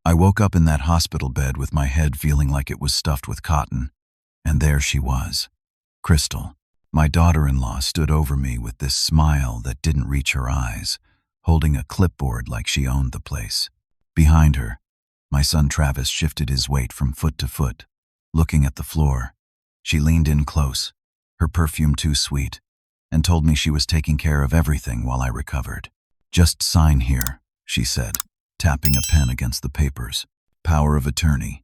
I woke up in that hospital bed with my head feeling like it was stuffed with cotton, and there she was, Crystal. My daughter-in-law stood over me with this smile that didn't reach her eyes, holding a clipboard like she owned the place. Behind her, my son Travis shifted his weight from foot to foot, looking at the floor. She leaned in close, her perfume too sweet, and told me she was taking care of everything while I recovered. "Just sign here," she said, tapping a pen against the papers. "Power of attorney.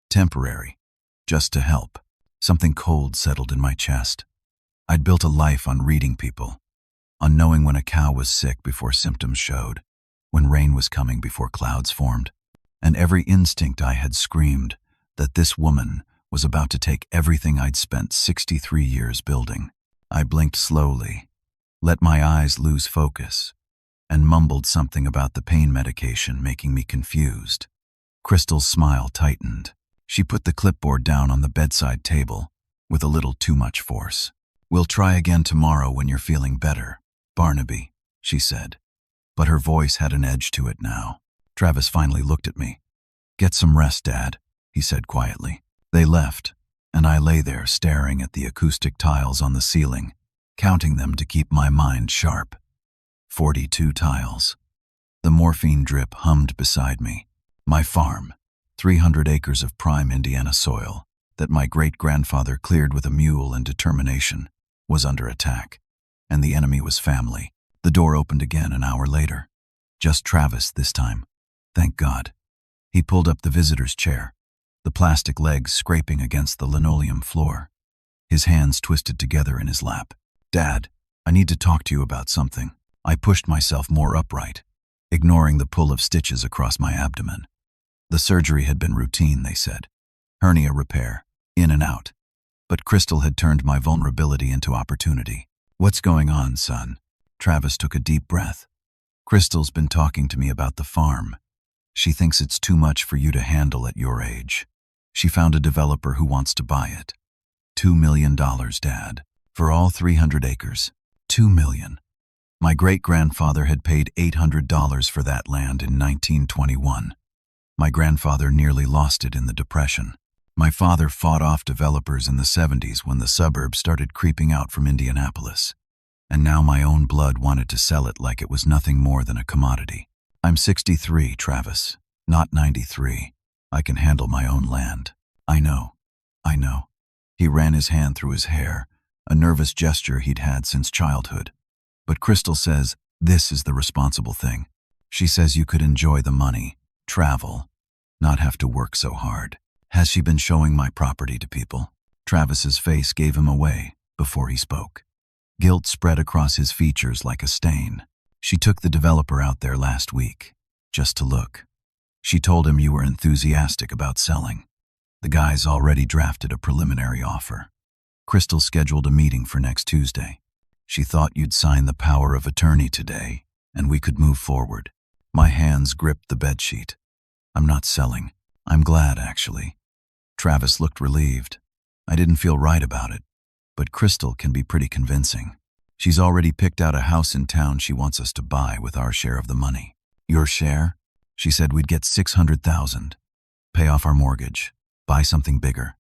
Temporary. Just to help." Something cold settled in my chest. I'd built a life on reading people, on knowing when a cow was sick before symptoms showed, when rain was coming before clouds formed, and every instinct I had screamed that this woman was about to take everything I'd spent 63 years building. I blinked slowly, let my eyes lose focus, and mumbled something about the pain medication making me confused. Crystal's smile tightened. She put the clipboard down on the bedside table with a little too much force. "We'll try again tomorrow when you're feeling better, Barnaby," she said. But her voice had an edge to it now. Travis finally looked at me. "Get some rest, Dad," he said quietly. They left, and I lay there staring at the acoustic tiles on the ceiling, counting them to keep my mind sharp. 42 tiles. The morphine drip hummed beside me. My farm, 300 acres of prime Indiana soil that my great-grandfather cleared with a mule and determination, was under attack, and the enemy was family. The door opened again an hour later. Just Travis this time. Thank God. He pulled up the visitor's chair, the plastic legs scraping against the linoleum floor. His hands twisted together in his lap. "Dad, I need to talk to you about something." I pushed myself more upright, ignoring the pull of stitches across my abdomen. The surgery had been routine, they said. Hernia repair, in and out. But Crystal had turned my vulnerability into opportunity. "What's going on, son?" Travis took a deep breath. "Crystal's been talking to me about the farm. She thinks it's too much for you to handle at your age. She found a developer who wants to buy it. $2 million, Dad. For all 300 acres. $2 million. My great-grandfather had paid $800 for that land in 1921. My grandfather nearly lost it in the Depression. My father fought off developers in the 70s when the suburbs started creeping out from Indianapolis. And now my own blood wanted to sell it like it was nothing more than a commodity. I'm 63, Travis, not 93. I can handle my own land." I know. He ran his hand through his hair, a nervous gesture he'd had since childhood. "But Crystal says this is the responsible thing. She says you could enjoy the money, travel, not have to work so hard. Has she been showing my property to people?" Travis's face gave him away before he spoke. Guilt spread across his features like a stain. "She took the developer out there last week, just to look. She told him you were enthusiastic about selling. The guy's already drafted a preliminary offer. Crystal scheduled a meeting for next Tuesday. She thought you'd sign the power of attorney today, and we could move forward." My hands gripped the bedsheet. "I'm not selling. I'm glad, actually." Travis looked relieved. I didn't feel right about it, but Crystal can be pretty convincing. She's already picked out a house in town she wants us to buy with our share of the money. "Your share?" She said we'd get $600,000. Pay off our mortgage. Buy something bigger.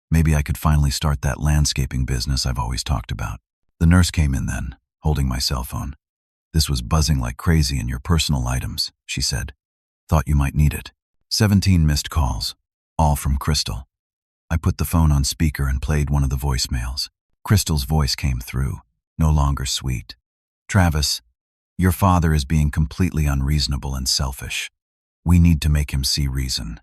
Maybe I could finally start that landscaping business I've always talked about. The nurse came in then, holding my cell phone. "This was buzzing like crazy in your personal items," she said. "Thought you might need it." 17 missed calls, all from Crystal. I put the phone on speaker and played one of the voicemails. Crystal's voice came through, no longer sweet. "Travis, your father is being completely unreasonable and selfish. We need to make him see reason.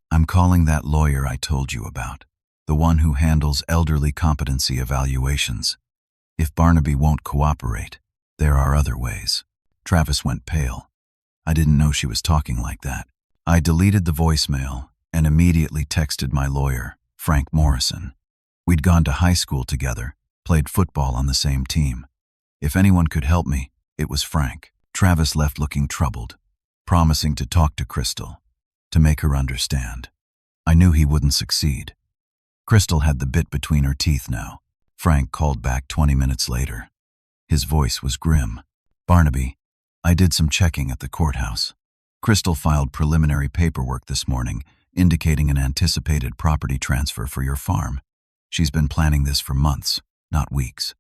I'm calling that lawyer I told you about, the one who handles elderly competency evaluations. If Barnaby won't cooperate, there are other ways." Travis went pale. I didn't know she was talking like that. I deleted the voicemail and immediately texted my lawyer, Frank Morrison. We'd gone to high school together, played football on the same team. If anyone could help me, it was Frank. Travis left looking troubled, promising to talk to Crystal, to make her understand. I knew he wouldn't succeed. Crystal had the bit between her teeth now. Frank called back 20 minutes later. His voice was grim. "Barnaby, I did some checking at the courthouse. Crystal filed preliminary paperwork this morning, indicating an anticipated property transfer for your farm. She's been planning this for months, not weeks.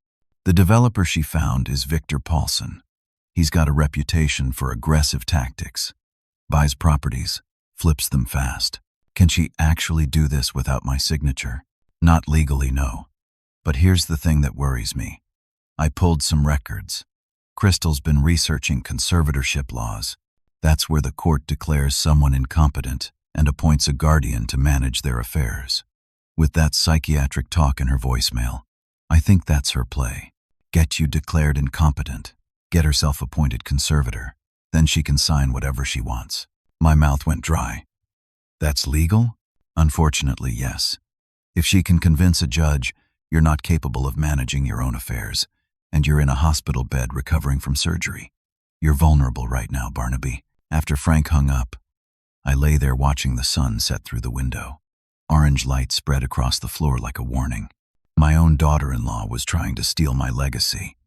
The developer she found is Victor Paulson. He's got a reputation for aggressive tactics. Buys properties, flips them fast. Can she actually do this without my signature? Not legally, no. But here's the thing that worries me. I pulled some records. Crystal's been researching conservatorship laws. That's where the court declares someone incompetent and appoints a guardian to manage their affairs. With that psychiatric talk in her voicemail, I think that's her play. Get you declared incompetent, get herself appointed conservator, then she can sign whatever she wants. My mouth went dry. That's legal? Unfortunately, yes. If she can convince a judge you're not capable of managing your own affairs, and you're in a hospital bed recovering from surgery, you're vulnerable right now, Barnaby. After Frank hung up, I lay there watching the sun set through the window. Orange light spread across the floor like a warning. My own daughter-in-law was trying to steal my legacy,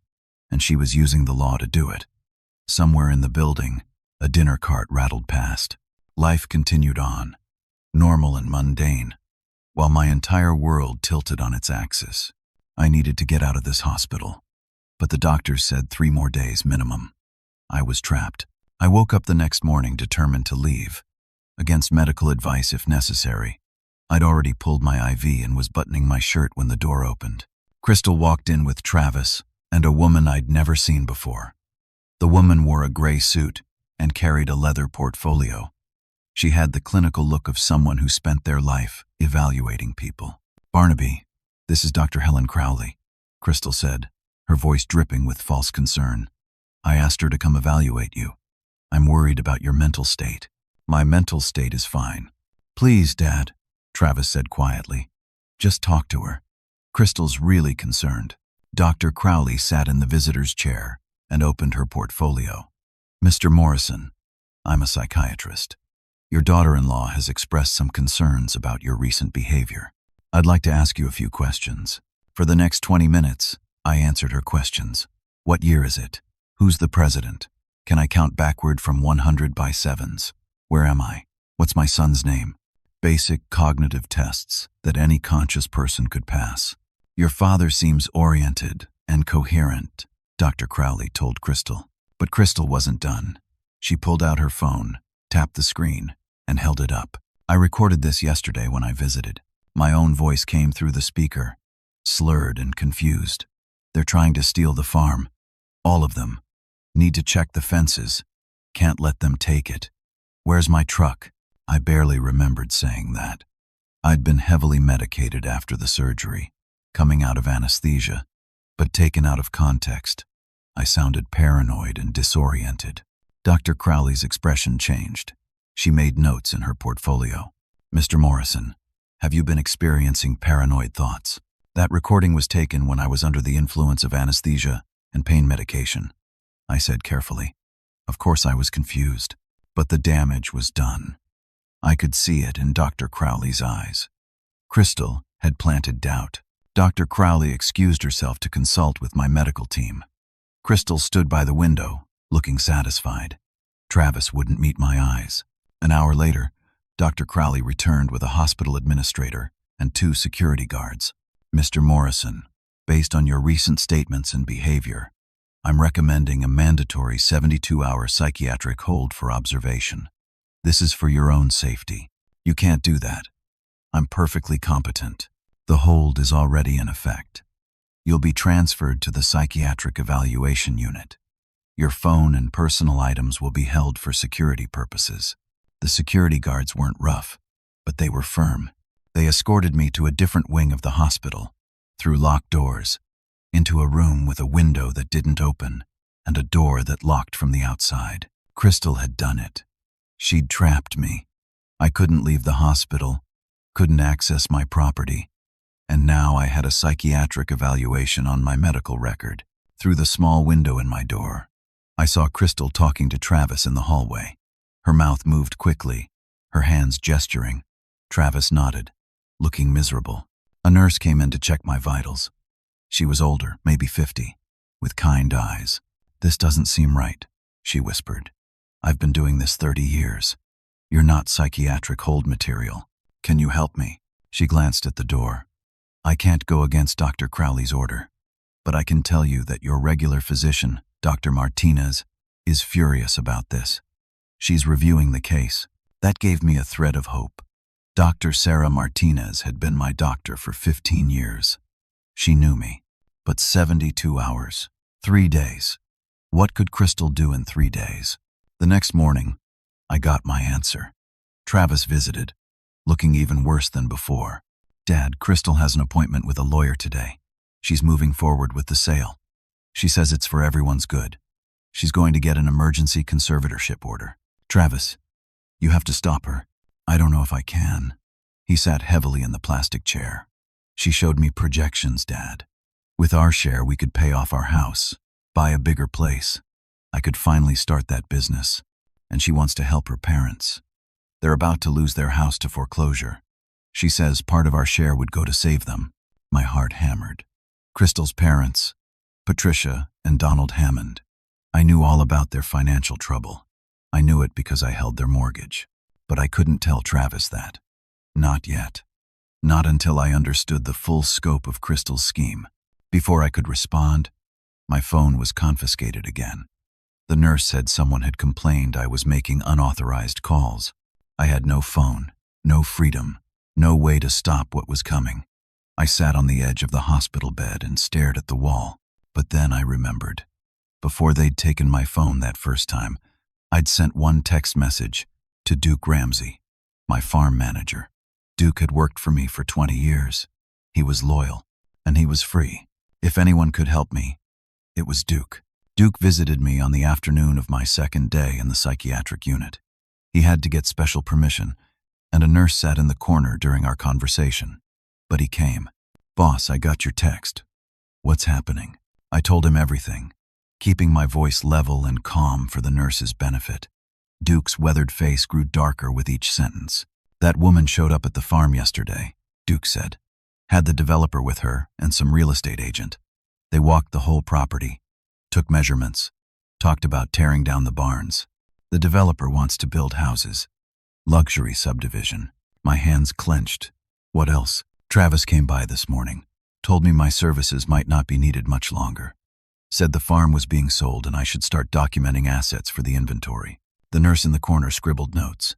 and she was using the law to do it. Somewhere in the building, a dinner cart rattled past. Life continued on, normal and mundane, while my entire world tilted on its axis. I needed to get out of this hospital, but the doctors said 3 more days minimum. I was trapped. I woke up the next morning determined to leave, against medical advice if necessary. I'd already pulled my IV and was buttoning my shirt when the door opened. Crystal walked in with Travis and a woman I'd never seen before. The woman wore a gray suit and carried a leather portfolio. She had the clinical look of someone who spent their life evaluating people. "Barnaby, this is Dr. Helen Crowley," Crystal said, her voice dripping with false concern. "I asked her to come evaluate you. I'm worried about your mental state." "My mental state is fine." "Please, Dad," Travis said quietly. "Just talk to her." Crystal's really concerned. Dr. Crowley sat in the visitor's chair and opened her portfolio. "Mr. Morrison, I'm a psychiatrist. Your daughter-in-law has expressed some concerns about your recent behavior. I'd like to ask you a few questions." For the next 20 minutes, I answered her questions. "What year is it? Who's the president? Can I count backward from 100 by sevens? Where am I? What's my son's name?" Basic cognitive tests that any conscious person could pass. "Your father seems oriented and coherent," Dr. Crowley told Crystal. But Crystal wasn't done. She pulled out her phone, tapped the screen, and held it up. "I recorded this yesterday when I visited." My own voice came through the speaker, slurred and confused. "They're trying to steal the farm. All of them. Need to check the fences. Can't let them take it. Where's my truck?" I barely remembered saying that. I'd been heavily medicated after the surgery, coming out of anesthesia, but taken out of context, I sounded paranoid and disoriented. Dr. Crowley's expression changed. She made notes in her portfolio. "Mr. Morrison, have you been experiencing paranoid thoughts?" "That recording was taken when I was under the influence of anesthesia and pain medication," I said carefully. Of course I was confused, but the damage was done. I could see it in Dr. Crowley's eyes. Crystal had planted doubt. Dr. Crowley excused herself to consult with my medical team. Crystal stood by the window, looking satisfied. Travis wouldn't meet my eyes. An hour later, Dr. Crowley returned with a hospital administrator and 2 security guards. "Mr. Morrison, based on your recent statements and behavior, I'm recommending a mandatory 72-hour psychiatric hold for observation. This is for your own safety. You can't do that. I'm perfectly competent. The hold is already in effect. You'll be transferred to the psychiatric evaluation unit. Your phone and personal items will be held for security purposes." The security guards weren't rough, but they were firm. They escorted me to a different wing of the hospital, through locked doors, into a room with a window that didn't open and a door that locked from the outside. Crystal had done it. She'd trapped me. I couldn't leave the hospital, couldn't access my property, and now I had a psychiatric evaluation on my medical record. Through the small window in my door, I saw Crystal talking to Travis in the hallway. Her mouth moved quickly, her hands gesturing. Travis nodded, looking miserable. A nurse came in to check my vitals. She was older, maybe 50, with kind eyes. "This doesn't seem right," she whispered. I've been doing this 30 years. You're not psychiatric hold material. Can you help me? She glanced at the door. I can't go against Dr. Crowley's order, but I can tell you that your regular physician, Dr. Martinez, is furious about this. She's reviewing the case. That gave me a thread of hope. Dr. Sarah Martinez had been my doctor for 15 years. She knew me. But 72 hours, 3 days. What could Crystal do in 3 days? The next morning, I got my answer. Travis visited, looking even worse than before. Dad, Crystal has an appointment with a lawyer today. She's moving forward with the sale. She says it's for everyone's good. She's going to get an emergency conservatorship order. Travis, you have to stop her. I don't know if I can. He sat heavily in the plastic chair. She showed me projections, Dad. With our share, we could pay off our house, buy a bigger place. I could finally start that business. And she wants to help her parents. They're about to lose their house to foreclosure. She says part of our share would go to save them. My heart hammered. Crystal's parents, Patricia and Donald Hammond. I knew all about their financial trouble. I knew it because I held their mortgage. But I couldn't tell Travis that. Not yet. Not until I understood the full scope of Crystal's scheme. Before I could respond, my phone was confiscated again. The nurse said someone had complained I was making unauthorized calls. I had no phone, no freedom, no way to stop what was coming. I sat on the edge of the hospital bed and stared at the wall. But then I remembered. Before they'd taken my phone that first time, I'd sent one text message to Duke Ramsey, my farm manager. Duke had worked for me for 20 years. He was loyal, and he was free. If anyone could help me, it was Duke. Duke visited me on the afternoon of my second day in the psychiatric unit. He had to get special permission, and a nurse sat in the corner during our conversation. But he came. Boss, I got your text. What's happening? I told him everything, keeping my voice level and calm for the nurse's benefit. Duke's weathered face grew darker with each sentence. That woman showed up at the farm yesterday, Duke said. Had the developer with her and some real estate agent. They walked the whole property, took measurements, talked about tearing down the barns. The developer wants to build houses. Luxury subdivision. My hands clenched. What else? Travis came by this morning, told me my services might not be needed much longer. Said the farm was being sold and I should start documenting assets for the inventory. The nurse in the corner scribbled notes,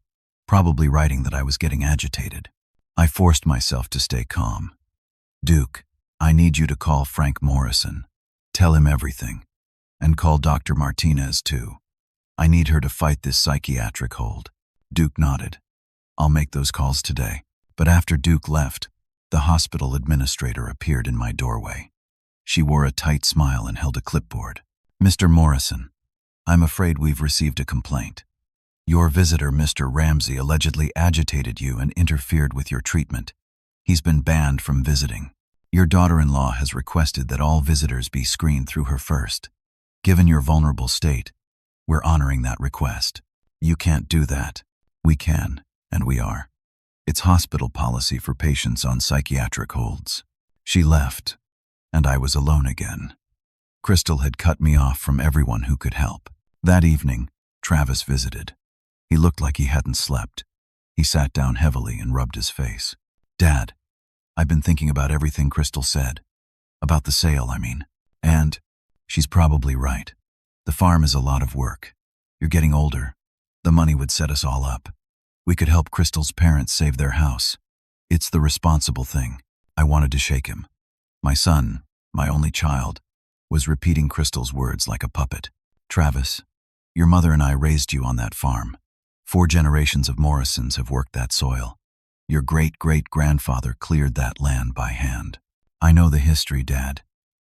probably writing that I was getting agitated. I forced myself to stay calm. Duke, I need you to call Frank Morrison. Tell him everything. And call Dr. Martinez too. I need her to fight this psychiatric hold. Duke nodded. I'll make those calls today. But after Duke left, the hospital administrator appeared in my doorway. She wore a tight smile and held a clipboard. Mr. Morrison, I'm afraid we've received a complaint. Your visitor, Mr. Ramsey, allegedly agitated you and interfered with your treatment. He's been banned from visiting. Your daughter-in-law has requested that all visitors be screened through her first. Given your vulnerable state, we're honoring that request. You can't do that. We can, and we are. It's hospital policy for patients on psychiatric holds. She left, and I was alone again. Crystal had cut me off from everyone who could help. That evening, Travis visited. He looked like he hadn't slept. He sat down heavily and rubbed his face. Dad, I've been thinking about everything Crystal said. About the sale, I mean. And she's probably right. The farm is a lot of work. You're getting older. The money would set us all up. We could help Crystal's parents save their house. It's the responsible thing. I wanted to shake him. My son, my only child, was repeating Crystal's words like a puppet. Travis, your mother and I raised you on that farm. 4 generations of Morrisons have worked that soil. Your great-great-grandfather cleared that land by hand. I know the history, Dad,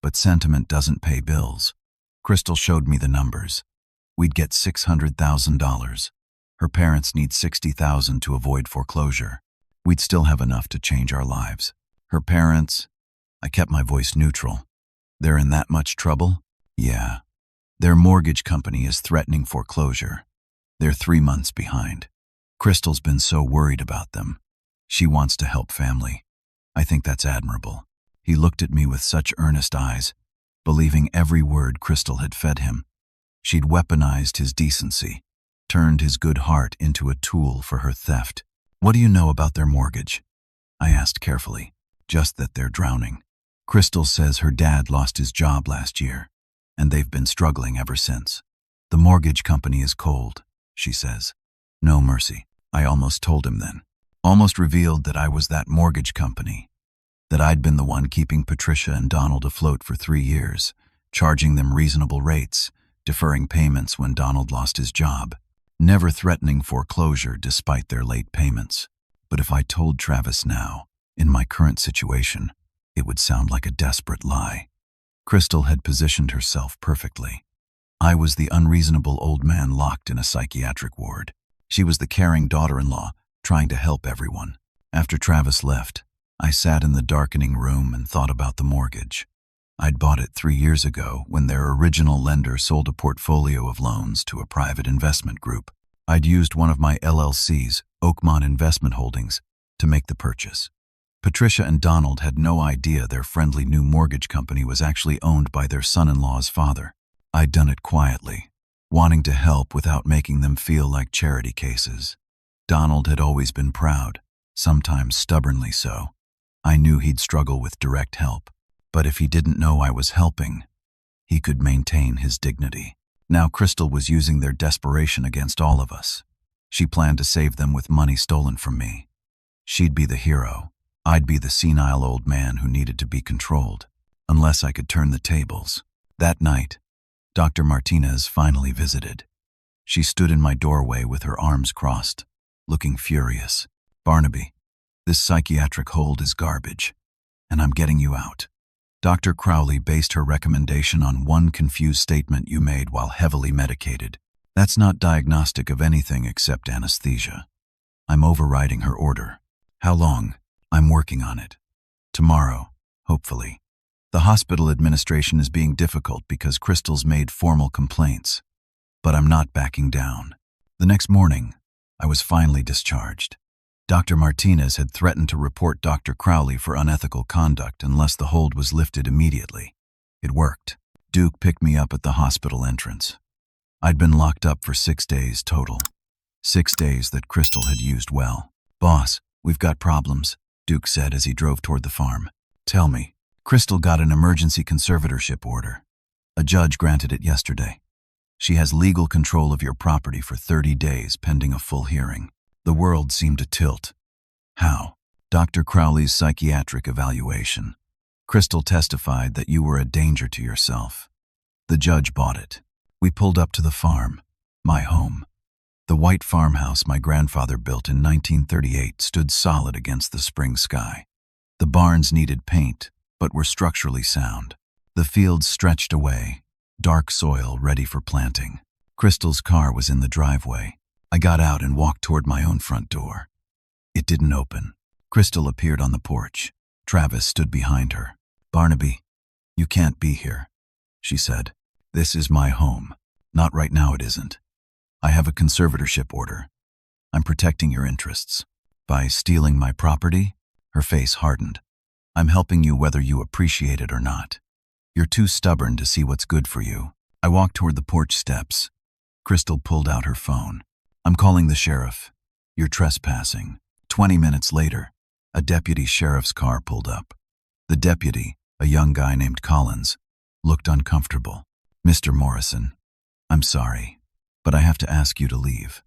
but sentiment doesn't pay bills. Crystal showed me the numbers. We'd get $600,000. Her parents need $60,000 to avoid foreclosure. We'd still have enough to change our lives. Her parents, I kept my voice neutral. They're in that much trouble? Yeah. Their mortgage company is threatening foreclosure. They're 3 months behind. Crystal's been so worried about them. She wants to help family. I think that's admirable. He looked at me with such earnest eyes, believing every word Crystal had fed him. She'd weaponized his decency. turned his good heart into a tool for her theft. "What do you know about their mortgage?" I asked carefully. "Just that they're drowning. Crystal says her dad lost his job last year, and they've been struggling ever since. The mortgage company is cold," she says. No mercy. I almost told him then. Almost revealed that I was that mortgage company. That I'd been the one keeping Patricia and Donald afloat for 3 years, charging them reasonable rates, deferring payments when Donald lost his job, never threatening foreclosure despite their late payments. But if I told Travis now, in my current situation, it would sound like a desperate lie. Crystal had positioned herself perfectly. I was the unreasonable old man locked in a psychiatric ward. She was the caring daughter-in-law, trying to help everyone. After Travis left, I sat in the darkening room and thought about the mortgage. I'd bought it 3 years ago when their original lender sold a portfolio of loans to a private investment group. I'd used one of my LLC's, Oakmont Investment Holdings, to make the purchase. Patricia and Donald had no idea their friendly new mortgage company was actually owned by their son-in-law's father. I'd done it quietly, wanting to help without making them feel like charity cases. Donald had always been proud, sometimes stubbornly so. I knew he'd struggle with direct help, but if he didn't know I was helping, he could maintain his dignity. Now Crystal was using their desperation against all of us. She planned to save them with money stolen from me. She'd be the hero. I'd be the senile old man who needed to be controlled, unless I could turn the tables. That night, Dr. Martinez finally visited. She stood in my doorway with her arms crossed, looking furious. "Barnaby, this psychiatric hold is garbage, and I'm getting you out." Dr. Crowley based her recommendation on one confused statement you made while heavily medicated. "That's not diagnostic of anything except anesthesia." I'm overriding her order. "How long?" "I'm working on it. Tomorrow, hopefully." The hospital administration is being difficult because Crystal's made formal complaints. But I'm not backing down. The next morning, I was finally discharged. Dr. Martinez had threatened to report Dr. Crowley for unethical conduct unless the hold was lifted immediately. It worked. Duke picked me up at the hospital entrance. I'd been locked up for 6 days total. 6 days that Crystal had used well. "Boss, we've got problems," Duke said as he drove toward the farm. "Tell me." "Crystal got an emergency conservatorship order. A judge granted it yesterday. She has legal control of your property for 30 days pending a full hearing." The world seemed to tilt. "How?" "Dr. Crowley's psychiatric evaluation. Crystal testified that you were a danger to yourself. The judge bought it." We pulled up to the farm, my home. The white farmhouse my grandfather built in 1938 stood solid against the spring sky. The barns needed paint, but were structurally sound. The fields stretched away, dark soil ready for planting. Crystal's car was in the driveway. I got out and walked toward my own front door. It didn't open. Crystal appeared on the porch. Travis stood behind her. "Barnaby, you can't be here," she said. "This is my home." "Not right now, it isn't. I have a conservatorship order. I'm protecting your interests." "By stealing my property?" Her face hardened. "I'm helping you whether you appreciate it or not. You're too stubborn to see what's good for you." I walked toward the porch steps. Crystal pulled out her phone. "I'm calling the sheriff. You're trespassing." 20 minutes later, a deputy sheriff's car pulled up. The deputy, a young guy named Collins, looked uncomfortable. "Mr. Morrison, I'm sorry, but I have to ask you to leave.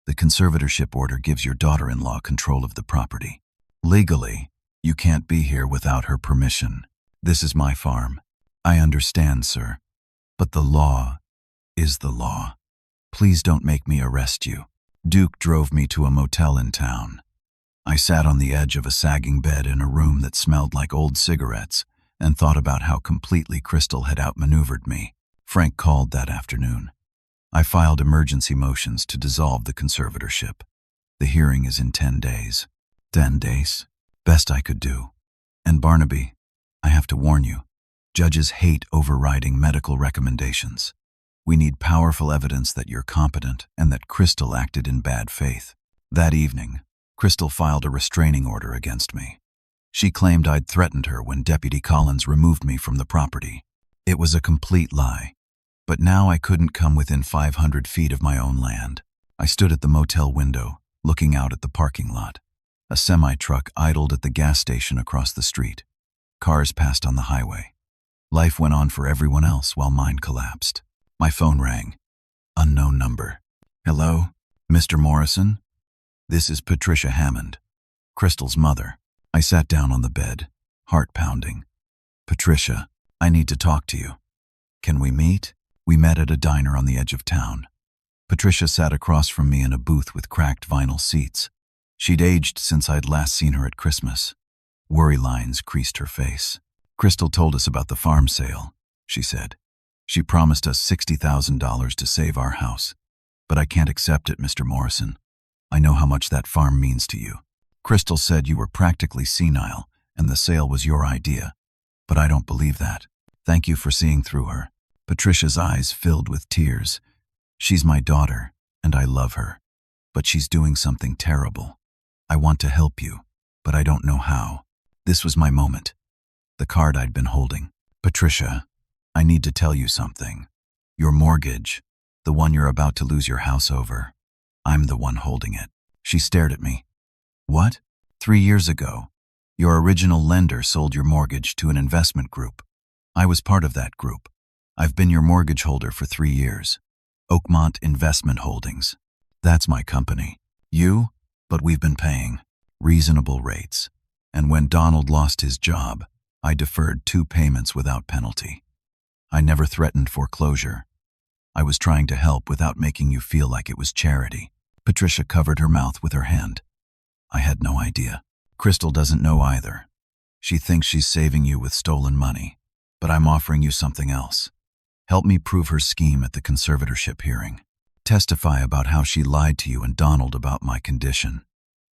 The conservatorship order gives your daughter-in-law control of the property. Legally, you can't be here without her permission. This is my farm." "I understand, sir, but the law is the law. Please don't make me arrest you." Duke drove me to a motel in town. I sat on the edge of a sagging bed in a room that smelled like old cigarettes and thought about how completely Crystal had outmaneuvered me. Frank called that afternoon. I filed emergency motions to dissolve the conservatorship. The hearing is in 10 days. 10 days? Best I could do. And Barnaby, I have to warn you, judges hate overriding medical recommendations. We need powerful evidence that you're competent and that Crystal acted in bad faith. That evening, Crystal filed a restraining order against me. She claimed I'd threatened her when Deputy Collins removed me from the property. It was a complete lie. But now I couldn't come within 500 feet of my own land. I stood at the motel window, looking out at the parking lot. A semi-truck idled at the gas station across the street. Cars passed on the highway. Life went on for everyone else while mine collapsed. My phone rang. Unknown number. Hello, Mr. Morrison? This is Patricia Hammond, Crystal's mother. I sat down on the bed, heart pounding. Patricia, I need to talk to you. Can we meet? We met at a diner on the edge of town. Patricia sat across from me in a booth with cracked vinyl seats. She'd aged since I'd last seen her at Christmas. Worry lines creased her face. Crystal told us about the farm sale, she said. She promised us $60,000 to save our house. But I can't accept it, Mr. Morrison. I know how much that farm means to you. Crystal said you were practically senile and the sale was your idea. But I don't believe that. Thank you for seeing through her. Patricia's eyes filled with tears. She's my daughter, and I love her. But she's doing something terrible. I want to help you, but I don't know how. This was my moment. The card I'd been holding. Patricia, I need to tell you something. Your mortgage, the one you're about to lose your house over, I'm the one holding it. She stared at me. What? 3 years ago, your original lender sold your mortgage to an investment group. I was part of that group. I've been your mortgage holder for 3 years. Oakmont Investment Holdings. That's my company. You? But we've been paying reasonable rates. And when Donald lost his job, I deferred 2 payments without penalty. I never threatened foreclosure. I was trying to help without making you feel like it was charity. Patricia covered her mouth with her hand. I had no idea. Crystal doesn't know either. She thinks she's saving you with stolen money. But I'm offering you something else. Help me prove her scheme at the conservatorship hearing. Testify about how she lied to you and Donald about my condition.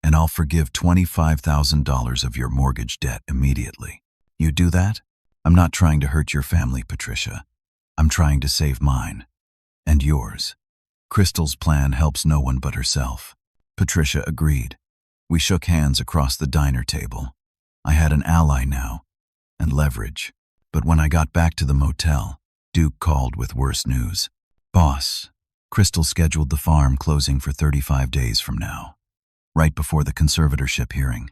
And I'll forgive $25,000 of your mortgage debt immediately. You do that? I'm not trying to hurt your family, Patricia. I'm trying to save mine. And yours. Crystal's plan helps no one but herself. Patricia agreed. We shook hands across the diner table. I had an ally now, and leverage. But when I got back to the motel, Duke called with worse news. Boss, Crystal scheduled the farm closing for 35 days from now, right before the conservatorship hearing.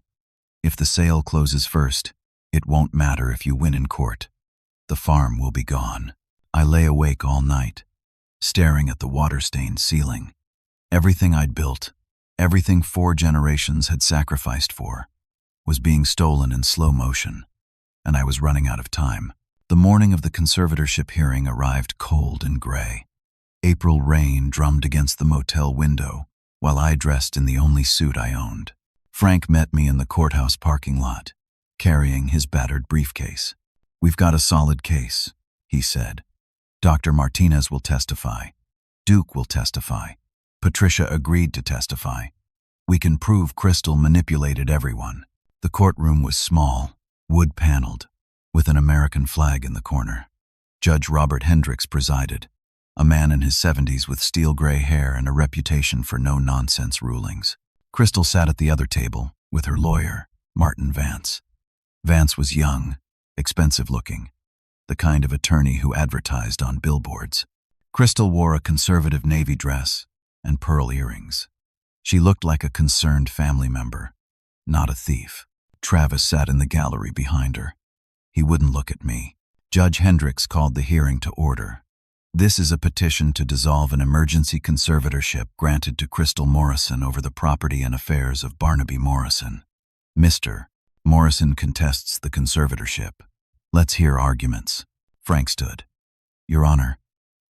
If the sale closes first, it won't matter if you win in court. The farm will be gone. I lay awake all night, staring at the water-stained ceiling. Everything I'd built, everything 4 generations had sacrificed for, was being stolen in slow motion, and I was running out of time. The morning of the conservatorship hearing arrived cold and gray. April rain drummed against the motel window, while I dressed in the only suit I owned. Frank met me in the courthouse parking lot, carrying his battered briefcase. We've got a solid case, he said. Dr. Martinez will testify. Duke will testify. Patricia agreed to testify. We can prove Crystal manipulated everyone. The courtroom was small, wood-paneled, with an American flag in the corner. Judge Robert Hendricks presided, a man in his 70s with steel-gray hair and a reputation for no-nonsense rulings. Crystal sat at the other table with her lawyer, Martin Vance. Vance was young, expensive-looking, the kind of attorney who advertised on billboards. Crystal wore a conservative navy dress and pearl earrings. She looked like a concerned family member, not a thief. Travis sat in the gallery behind her. He wouldn't look at me. Judge Hendricks called the hearing to order. This is a petition to dissolve an emergency conservatorship granted to Crystal Morrison over the property and affairs of Barnaby Morrison. Mr. Morrison contests the conservatorship. Let's hear arguments. Frank stood. Your Honor,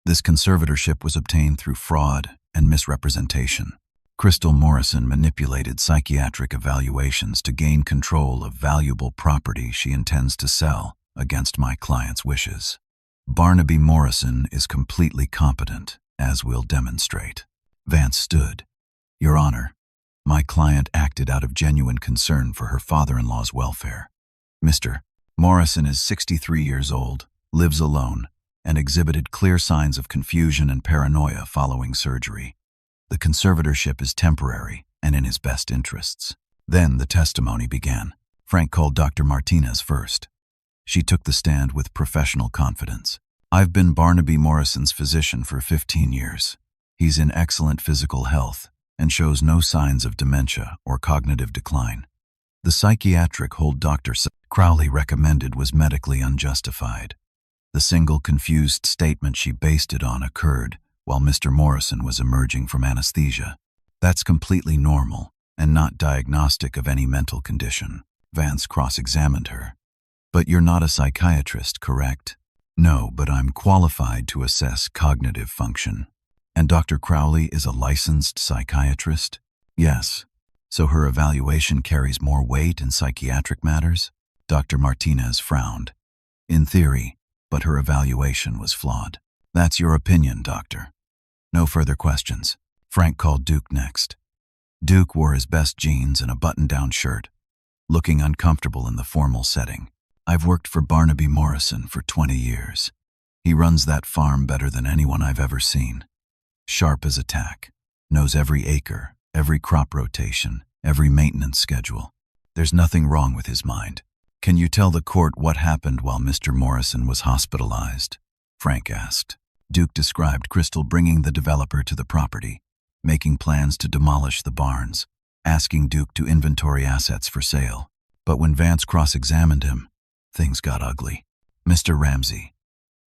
this conservatorship was obtained through fraud and misrepresentation. Crystal Morrison manipulated psychiatric evaluations to gain control of valuable property she intends to sell against my client's wishes. Barnaby Morrison is completely competent, as we'll demonstrate. Vance stood. Your Honor, my client acted out of genuine concern for her father-in-law's welfare. Mr. Morrison is 63 years old, lives alone, and exhibited clear signs of confusion and paranoia following surgery. The conservatorship is temporary and in his best interests. Then the testimony began. Frank called Dr. Martinez first. She took the stand with professional confidence. I've been Barnaby Morrison's physician for 15 years. He's in excellent physical health and shows no signs of dementia or cognitive decline. The psychiatric hold Dr. Crowley recommended was medically unjustified. The single confused statement she based it on occurred while Mr. Morrison was emerging from anesthesia. That's completely normal and not diagnostic of any mental condition. Vance cross-examined her. But you're not a psychiatrist, correct? No, but I'm qualified to assess cognitive function. And Dr. Crowley is a licensed psychiatrist? Yes. So her evaluation carries more weight in psychiatric matters? Dr. Martinez frowned. In theory, but her evaluation was flawed. That's your opinion, doctor. No further questions. Frank called Duke next. Duke wore his best jeans and a button-down shirt, looking uncomfortable in the formal setting. I've worked for Barnaby Morrison for 20 years. He runs that farm better than anyone I've ever seen. Sharp as a tack, knows every acre, every crop rotation, every maintenance schedule. There's nothing wrong with his mind. Can you tell the court what happened while Mr. Morrison was hospitalized? Frank asked. Duke described Crystal bringing the developer to the property, making plans to demolish the barns, asking Duke to inventory assets for sale. But when Vance cross-examined him, things got ugly. Mr. Ramsey,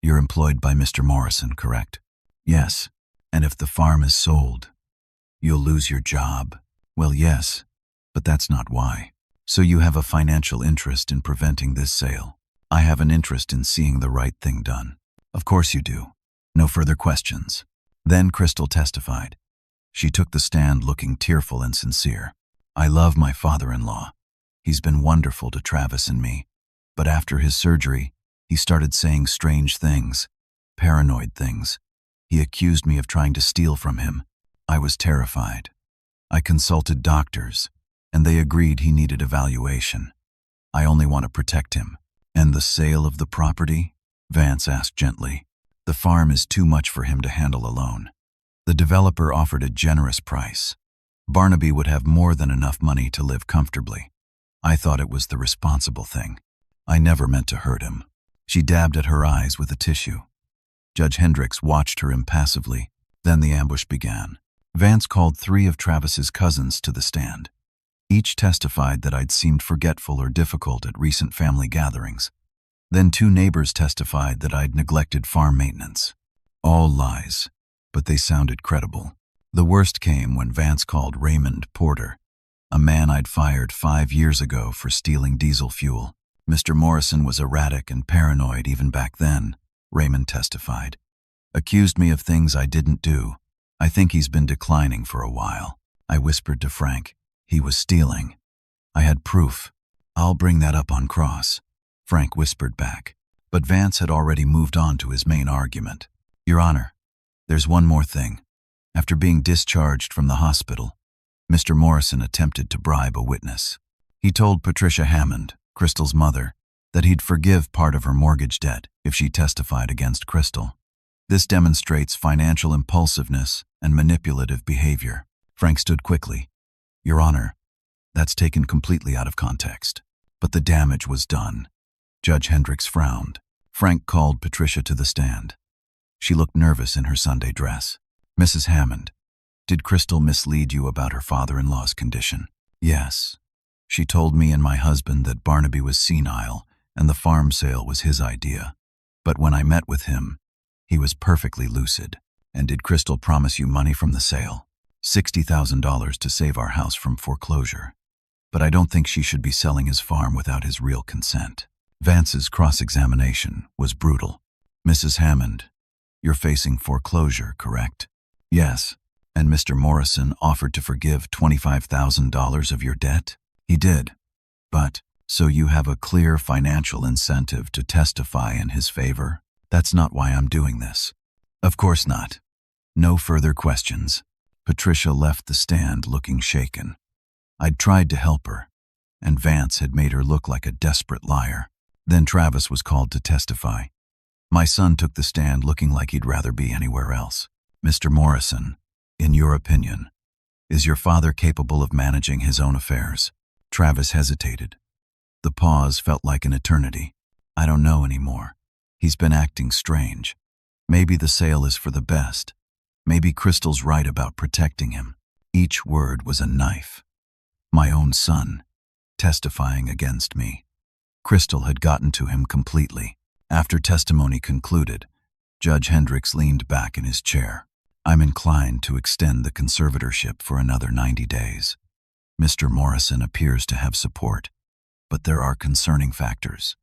you're employed by Mr. Morrison, correct? Yes. And if the farm is sold, you'll lose your job. Well, yes, but that's not why. So you have a financial interest in preventing this sale. I have an interest in seeing the right thing done. Of course you do. No further questions. Then Crystal testified. She took the stand looking tearful and sincere. I love my father-in-law. He's been wonderful to Travis and me. But after his surgery, he started saying strange things, paranoid things. He accused me of trying to steal from him. I was terrified. I consulted doctors, and they agreed he needed evaluation. I only want to protect him. And the sale of the property? Vance asked gently. The farm is too much for him to handle alone. The developer offered a generous price. Barnaby would have more than enough money to live comfortably. I thought it was the responsible thing. I never meant to hurt him. She dabbed at her eyes with a tissue. Judge Hendricks watched her impassively. Then the ambush began. Vance called 3 of Travis's cousins to the stand. Each testified that I'd seemed forgetful or difficult at recent family gatherings. Then 2 neighbors testified that I'd neglected farm maintenance. All lies, but they sounded credible. The worst came when Vance called Raymond Porter, a man I'd fired 5 years ago for stealing diesel fuel. Mr. Morrison was erratic and paranoid even back then, Raymond testified. Accused me of things I didn't do. I think he's been declining for a while. I whispered to Frank. He was stealing. I had proof. I'll bring that up on cross. Frank whispered back. But Vance had already moved on to his main argument. Your Honor, there's one more thing. After being discharged from the hospital, Mr. Morrison attempted to bribe a witness. He told Patricia Hammond, Crystal's mother, that he'd forgive part of her mortgage debt if she testified against Crystal. This demonstrates financial impulsiveness and manipulative behavior. Frank stood quickly. Your Honor, that's taken completely out of context. But the damage was done. Judge Hendricks frowned. Frank called Patricia to the stand. She looked nervous in her Sunday dress. Mrs. Hammond, did Crystal mislead you about her father-in-law's condition? Yes. She told me and my husband that Barnaby was senile and the farm sale was his idea. But when I met with him, he was perfectly lucid. And did Crystal promise you money from the sale? $60,000 to save our house from foreclosure. But I don't think she should be selling his farm without his real consent. Vance's cross-examination was brutal. Mrs. Hammond, you're facing foreclosure, correct? Yes. And Mr. Morrison offered to forgive $25,000 of your debt? He did. But, so you have a clear financial incentive to testify in his favor? That's not why I'm doing this. Of course not. No further questions. Patricia left the stand looking shaken. I'd tried to help her, and Vance had made her look like a desperate liar. Then Travis was called to testify. My son took the stand looking like he'd rather be anywhere else. Mr. Morrison, in your opinion, is your father capable of managing his own affairs? Travis hesitated. The pause felt like an eternity. I don't know anymore. He's been acting strange. Maybe the sale is for the best, Maybe Crystal's right about protecting him. Each word was a knife. My own son, testifying against me. Crystal had gotten to him completely. After testimony concluded, Judge Hendricks leaned back in his chair. I'm inclined to extend the conservatorship for another 90 days. Mr. Morrison appears to have support, but there are concerning factors.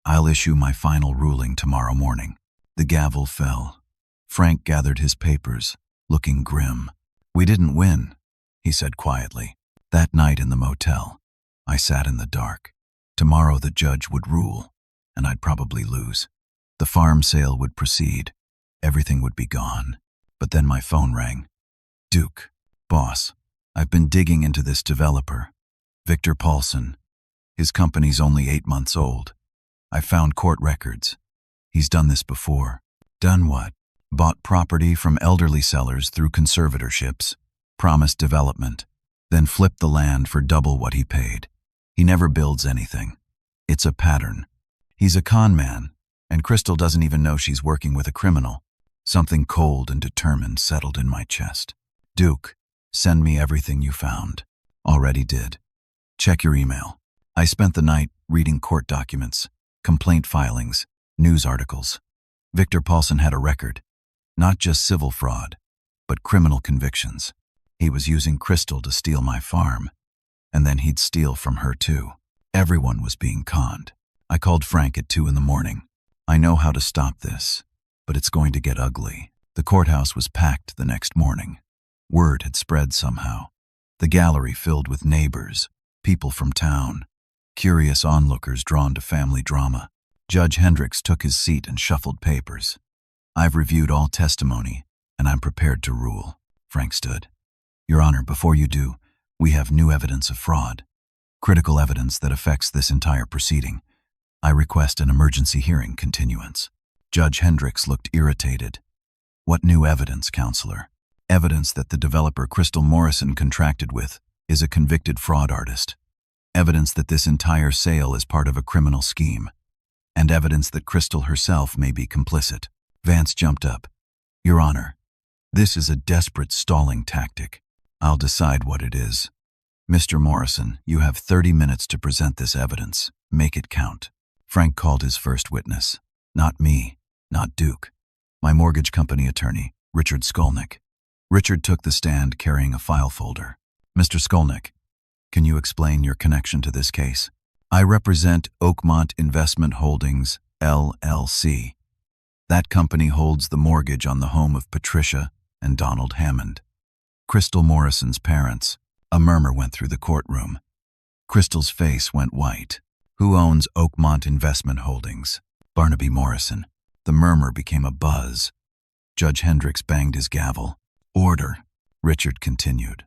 I'll issue my final ruling tomorrow morning. The gavel fell. Frank gathered his papers, looking grim. We didn't win, he said quietly. That night in the motel, I sat in the dark. Tomorrow the judge would rule, and I'd probably lose. The farm sale would proceed. Everything would be gone. But then my phone rang. Duke, boss, I've been digging into this developer, Victor Paulson. His company's only 8 months old. I found court records. He's done this before. Done what? Bought property from elderly sellers through conservatorships, promised development, then flipped the land for double what he paid. He never builds anything. It's a pattern. He's a con man, and Crystal doesn't even know she's working with a criminal. Something cold and determined settled in my chest. Duke, send me everything you found. Already did. Check your email. I spent the night reading court documents, complaint filings, news articles. Victor Paulson had a record. Not just civil fraud, but criminal convictions. He was using Crystal to steal my farm, and then he'd steal from her too. Everyone was being conned. I called Frank at 2 in the morning. I know how to stop this, but it's going to get ugly. The courthouse was packed the next morning. Word had spread somehow. The gallery filled with neighbors, people from town, curious onlookers drawn to family drama. Judge Hendricks took his seat and shuffled papers. I've reviewed all testimony, and I'm prepared to rule. Frank stood. Your Honor, before you do, we have new evidence of fraud. Critical evidence that affects this entire proceeding. I request an emergency hearing continuance. Judge Hendricks looked irritated. What new evidence, counselor? Evidence that the developer Crystal Morrison contracted with is a convicted fraud artist. Evidence that this entire sale is part of a criminal scheme. And evidence that Crystal herself may be complicit. Vance jumped up. Your Honor, this is a desperate stalling tactic. I'll decide what it is. Mr. Morrison, you have 30 minutes to present this evidence. Make it count. Frank called his first witness. Not me, not Duke. My mortgage company attorney, Richard Skolnick. Richard took the stand carrying a file folder. Mr. Skolnick, can you explain your connection to this case? I represent Oakmont Investment Holdings, LLC. That company holds the mortgage on the home of Patricia and Donald Hammond, Crystal Morrison's parents. A murmur went through the courtroom. Crystal's face went white. Who owns Oakmont Investment Holdings? Barnaby Morrison. The murmur became a buzz. Judge Hendricks banged his gavel. Order, Richard continued.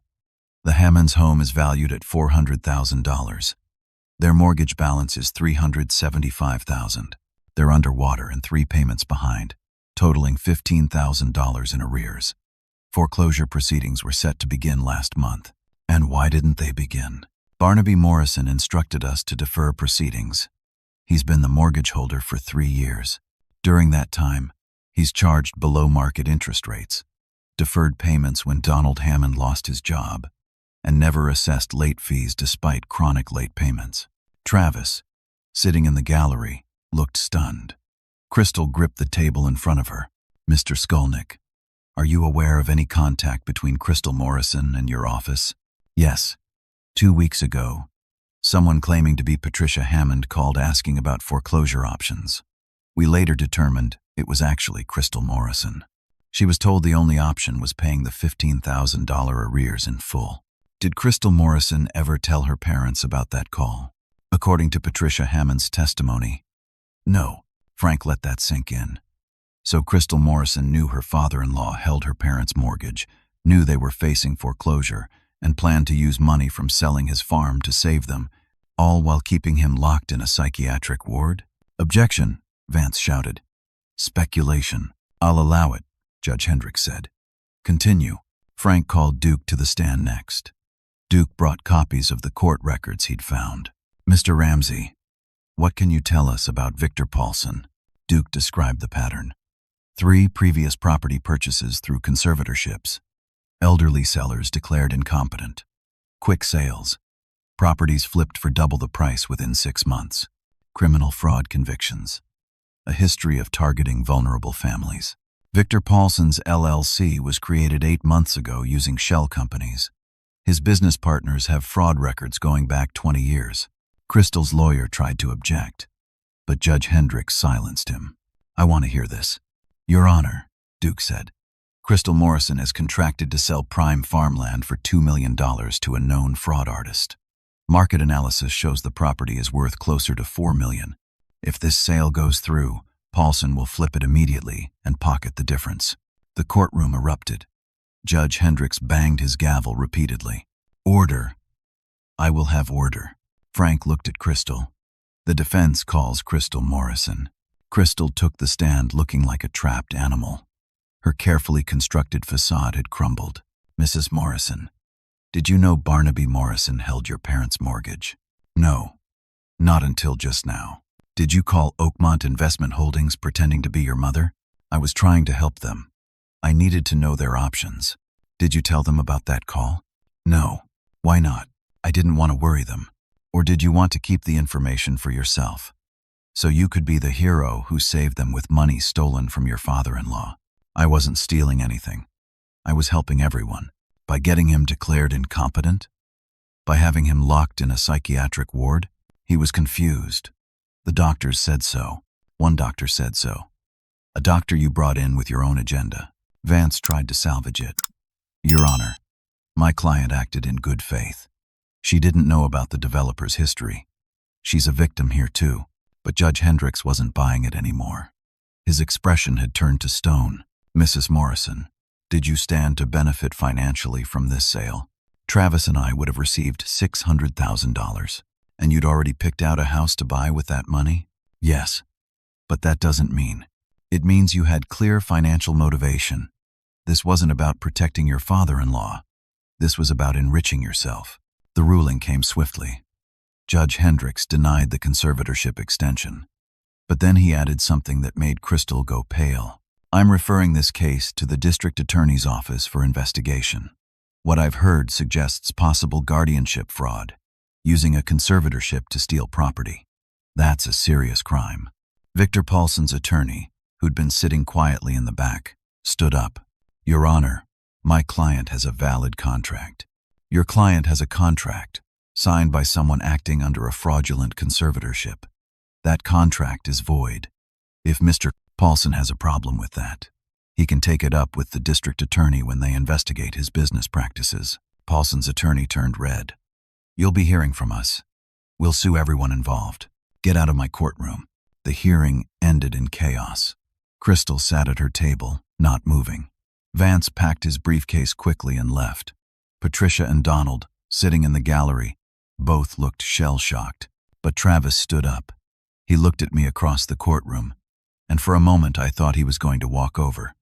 The Hammonds' home is valued at $400,000. Their mortgage balance is $375,000. They're underwater and 3 payments behind, totaling $15,000 in arrears. Foreclosure proceedings were set to begin last month. And why didn't they begin? Barnaby Morrison instructed us to defer proceedings. He's been the mortgage holder for 3 years. During that time, he's charged below-market interest rates, deferred payments when Donald Hammond lost his job, and never assessed late fees despite chronic late payments. Travis, sitting in the gallery, looked stunned. Crystal gripped the table in front of her. Mr. Skolnick, are you aware of any contact between Crystal Morrison and your office? Yes. 2 weeks ago, someone claiming to be Patricia Hammond called asking about foreclosure options. We later determined it was actually Crystal Morrison. She was told the only option was paying the $15,000 arrears in full. Did Crystal Morrison ever tell her parents about that call? According to Patricia Hammond's testimony, no. Frank let that sink in. So Crystal Morrison knew her father-in-law held her parents' mortgage, knew they were facing foreclosure, and planned to use money from selling his farm to save them, all while keeping him locked in a psychiatric ward? Objection, Vance shouted. Speculation. I'll allow it, Judge Hendricks said. Continue. Frank called Duke to the stand next. Duke brought copies of the court records he'd found. Mr. Ramsey, what can you tell us about Victor Paulson? Duke described the pattern. 3 previous property purchases through conservatorships. Elderly sellers declared incompetent. Quick sales. Properties flipped for double the price within 6 months. Criminal fraud convictions. A history of targeting vulnerable families. Victor Paulson's LLC was created 8 months ago using shell companies. His business partners have fraud records going back 20 years. Crystal's lawyer tried to object, but Judge Hendricks silenced him. "I want to hear this." "Your Honor," Duke said, "Crystal Morrison has contracted to sell prime farmland for $2 million to a known fraud artist. Market analysis shows the property is worth closer to $4 million. If this sale goes through, Paulson will flip it immediately and pocket the difference." The courtroom erupted. Judge Hendricks banged his gavel repeatedly. "Order. I will have order." Frank looked at Crystal. "The defense calls Crystal Morrison." Crystal took the stand looking like a trapped animal. Her carefully constructed facade had crumbled. "Mrs. Morrison, did you know Barnaby Morrison held your parents' mortgage?" "No, not until just now." "Did you call Oakmont Investment Holdings pretending to be your mother?" "I was trying to help them. I needed to know their options." "Did you tell them about that call?" "No." "Why not?" "I didn't want to worry them." "Or did you want to keep the information for yourself, so you could be the hero who saved them with money stolen from your father-in-law?" "I wasn't stealing anything. I was helping everyone. By getting him declared incompetent? By having him locked in a psychiatric ward?" He was confused. "The doctors said so. One doctor said so. A doctor you brought in with your own agenda." Vance tried to salvage it. "Your Honor, my client acted in good faith. She didn't know about the developer's history. She's a victim here too." But Judge Hendricks wasn't buying it anymore. His expression had turned to stone. "Mrs. Morrison, did you stand to benefit financially from this sale? Travis and I would have received $600,000. And you'd already picked out a house to buy with that money?" "Yes. But that doesn't mean. It means you had clear financial motivation. This wasn't about protecting your father-in-law. This was about enriching yourself." The ruling came swiftly. Judge Hendricks denied the conservatorship extension. But then he added something that made Crystal go pale. "I'm referring this case to the district attorney's office for investigation. What I've heard suggests possible guardianship fraud, using a conservatorship to steal property. That's a serious crime." Victor Paulson's attorney, who'd been sitting quietly in the back, stood up. "Your Honor, my client has a valid contract." "Your client has a contract, signed by someone acting under a fraudulent conservatorship. That contract is void. If Mr. Paulson has a problem with that, he can take it up with the district attorney when they investigate his business practices." Paulson's attorney turned red. "You'll be hearing from us. We'll sue everyone involved. Get out of my courtroom." The hearing ended in chaos. Crystal sat at her table, not moving. Vance packed his briefcase quickly and left. Patricia and Donald, sitting in the gallery, both looked shell-shocked. But Travis stood up. He looked at me across the courtroom, and for a moment I thought he was going to walk over,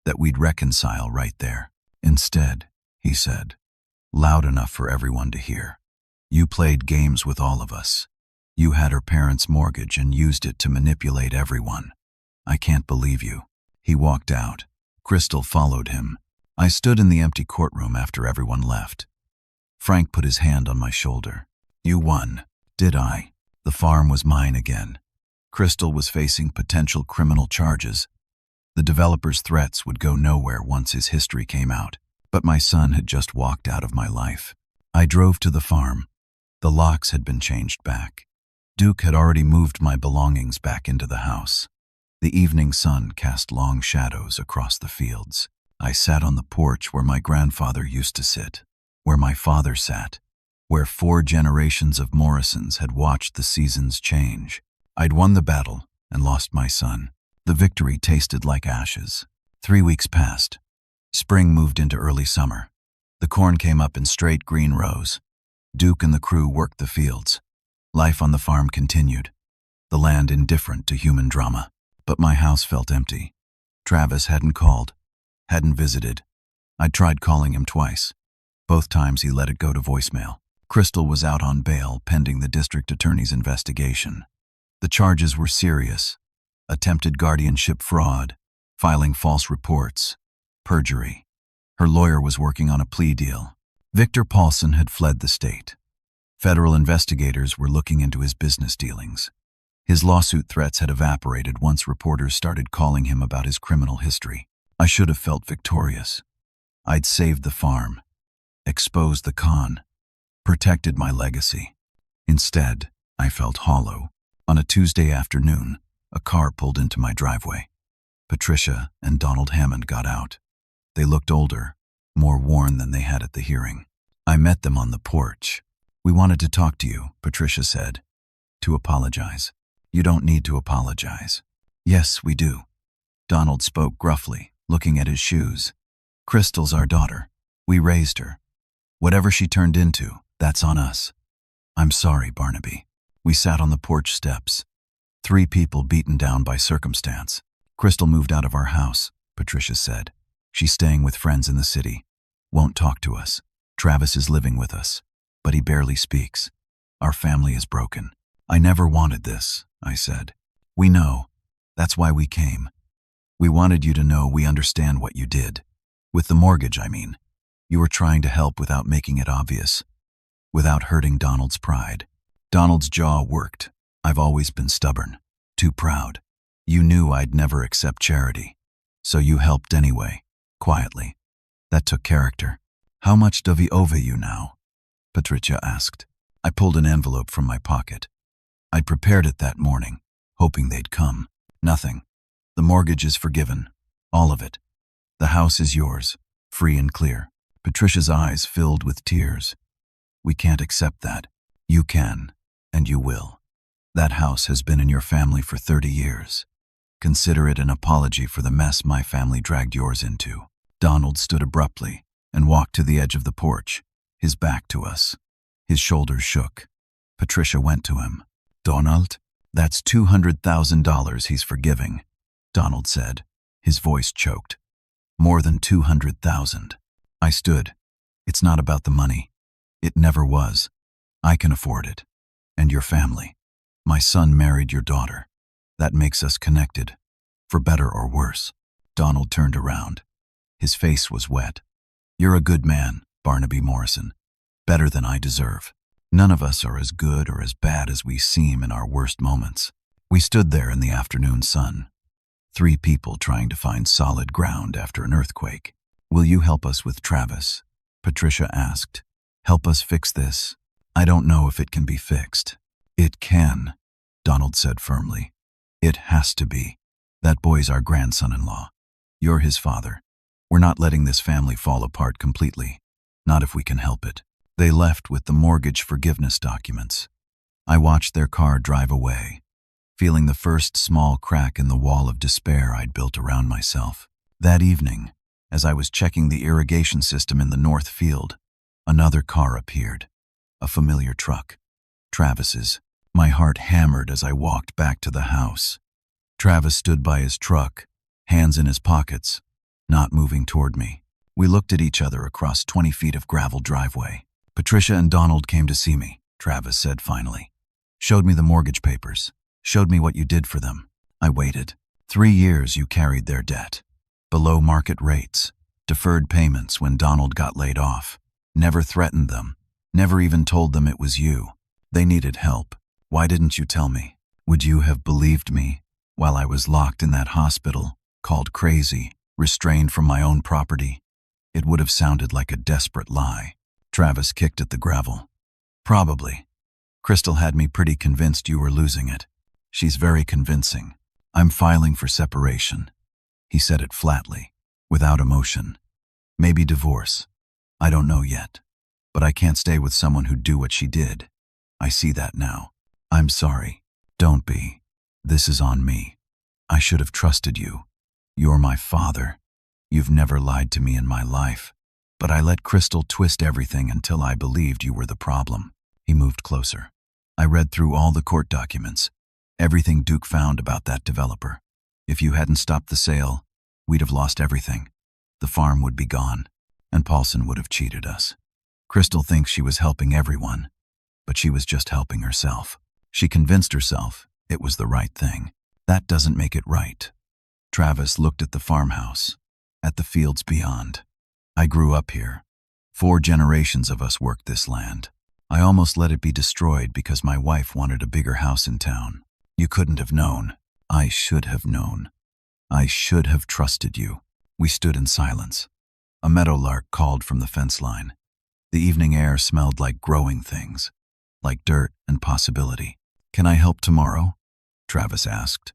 that we'd reconcile right there. "Instead," he said, loud enough for everyone to hear, "you played games with all of us. You had her parents' mortgage and used it to manipulate everyone. I can't believe you." He walked out. Crystal followed him. I stood in the empty courtroom after everyone left. Frank put his hand on my shoulder. "You won." "Did I?" The farm was mine again. Crystal was facing potential criminal charges. The developer's threats would go nowhere once his history came out. But my son had just walked out of my life. I drove to the farm. The locks had been changed back. Duke had already moved my belongings back into the house. The evening sun cast long shadows across the fields. I sat on the porch where my grandfather used to sit, where my father sat, where 4 generations of Morrisons had watched the seasons change. I'd won the battle and lost my son. The victory tasted like ashes. 3 weeks passed. Spring moved into early summer. The corn came up in straight green rows. Duke and the crew worked the fields. Life on the farm continued, the land indifferent to human drama. But my house felt empty. Travis hadn't called, hadn't visited. I'd tried calling him twice. Both times he let it go to voicemail. Crystal was out on bail pending the district attorney's investigation. The charges were serious: attempted guardianship fraud, filing false reports, perjury. Her lawyer was working on a plea deal. Victor Paulson had fled the state. Federal investigators were looking into his business dealings. His lawsuit threats had evaporated once reporters started calling him about his criminal history. I should have felt victorious. I'd saved the farm, exposed the con, protected my legacy. Instead, I felt hollow. On a Tuesday afternoon, a car pulled into my driveway. Patricia and Donald Hammond got out. They looked older, more worn than they had at the hearing. I met them on the porch. "We wanted to talk to you," Patricia said. "To apologize." "You don't need to apologize." "Yes, we do." Donald spoke gruffly, looking at his shoes. "Crystal's our daughter. We raised her. Whatever she turned into, that's on us." "I'm sorry, Barnaby." We sat on the porch steps. 3 people beaten down by circumstance. "Crystal moved out of our house," Patricia said. "She's staying with friends in the city. Won't talk to us. Travis is living with us, but he barely speaks. Our family is broken." "I never wanted this," I said. "We know. That's why we came. We wanted you to know we understand what you did. With the mortgage, I mean. You were trying to help without making it obvious, without hurting Donald's pride." Donald's jaw worked. "I've always been stubborn, too proud. You knew I'd never accept charity, so you helped anyway, quietly. That took character." "How much do we owe you now?" Patricia asked. I pulled an envelope from my pocket. I'd prepared it that morning, hoping they'd come. "Nothing. The mortgage is forgiven. All of it. The house is yours, free and clear." Patricia's eyes filled with tears. "We can't accept that." "You can, and you will. That house has been in your family for 30 years. Consider it an apology for the mess my family dragged yours into." Donald stood abruptly and walked to the edge of the porch, his back to us. His shoulders shook. Patricia went to him. "Donald, that's $200,000 he's forgiving," Donald said. His voice choked. "More than 200,000. I stood. "It's not about the money. It never was. I can afford it. And your family. My son married your daughter. That makes us connected, for better or worse." Donald turned around. His face was wet. "You're a good man, Barnaby Morrison. Better than I deserve. None of us are as good or as bad as we seem in our worst moments." We stood there in the afternoon sun. 3 people trying to find solid ground after an earthquake. "Will you help us with Travis?" Patricia asked. "Help us fix this?" "I don't know if it can be fixed." "It can," Donald said firmly. "It has to be. That boy's our grandson-in-law. You're his father. We're not letting this family fall apart completely. Not if we can help it." They left with the mortgage forgiveness documents. I watched their car drive away, feeling the first small crack in the wall of despair I'd built around myself. That evening, as I was checking the irrigation system in the north field, another car appeared. A familiar truck. Travis's. My heart hammered as I walked back to the house. Travis stood by his truck, hands in his pockets, not moving toward me. We looked at each other across 20 feet of gravel driveway. "Patricia and Donald came to see me," Travis said finally. "Showed me the mortgage papers. Showed me what you did for them." I waited. 3 years you carried their debt. Below market rates. Deferred payments when Donald got laid off. Never threatened them. Never even told them it was you. They needed help. Why didn't you tell me? Would you have believed me while I was locked in that hospital, called crazy, restrained from my own property? It would have sounded like a desperate lie. Travis kicked at the gravel. "Probably. Crystal had me pretty convinced you were losing it. She's very convincing. I'm filing for separation." He said it flatly, without emotion. "Maybe divorce. I don't know yet. But I can't stay with someone who'd do what she did. I see that now. I'm sorry. Don't be. This is on me. I should have trusted you. You're my father. You've never lied to me in my life. But I let Crystal twist everything until I believed you were the problem." He moved closer. I read through all the court documents, everything Duke found about that developer. If you hadn't stopped the sale, we'd have lost everything. The farm would be gone, and Paulson would have cheated us. Crystal thinks she was helping everyone, but she was just helping herself. She convinced herself it was the right thing. That doesn't make it right. Travis looked at the farmhouse, at the fields beyond. I grew up here. 4 generations of us worked this land. I almost let it be destroyed because my wife wanted a bigger house in town. You couldn't have known. I should have known. I should have trusted you. We stood in silence. A meadowlark called from the fence line. The evening air smelled like growing things, like dirt and possibility. "Can I help tomorrow?" Travis asked.